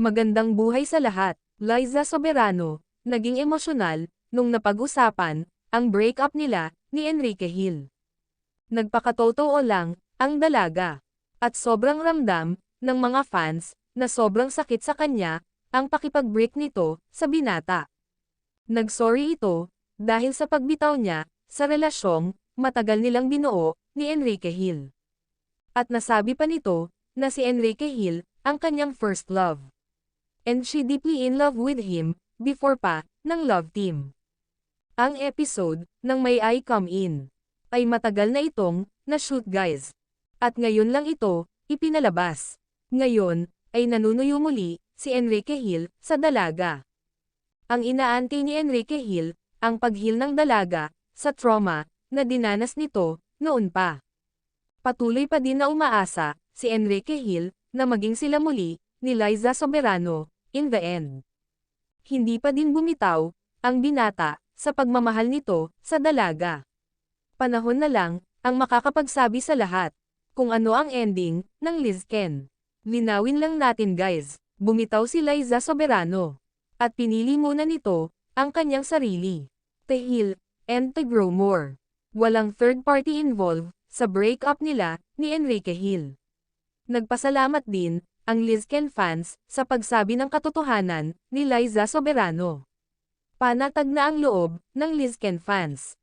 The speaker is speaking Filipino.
Magandang buhay sa lahat. Liza Soberano, naging emosyonal, nung napag-usapan, ang breakup nila, ni Enrique Hill. Nagpakatotoo lang, ang dalaga. At sobrang ramdam, ng mga fans, na sobrang sakit sa kanya, ang pakipag-break nito, sa binata. Nagsorry ito, dahil sa pagbitaw niya, sa relasyong, matagal nilang binuo, ni Enrique Hill. At nasabi pa nito, na si Enrique Hill, ang kanyang first love. And she deeply in love with him, before pa, ng love team. Ang episode, ng May I Come In, ay matagal na itong, na-shoot guys. At ngayon lang ito, ipinalabas. Ngayon, ay nanunuyo muli, si Enrique Hill, sa dalaga. Ang inaantay ni Enrique Hill, ang paghil ng dalaga, sa trauma, na dinanas nito, noon pa. Patuloy pa din na umaasa, si Enrique Hill, na maging sila muli, ni Liza Soberano, in the end. Hindi pa din bumitaw, ang binata, sa pagmamahal nito, sa dalaga. Panahon na lang, ang makakapagsabi sa lahat, kung ano ang ending, ng Lizken. Linawin lang natin guys, bumitaw si Liza Soberano. At pinili muna nito, ang kanyang sarili. To heal, and to grow more. Walang third party involved, sa breakup nila, ni Enrique Hill. Nagpasalamat din, ang Lizken fans, sa pagsabi ng katotohanan, ni Liza Soberano. Panatag na ang loob, ng Lizken fans.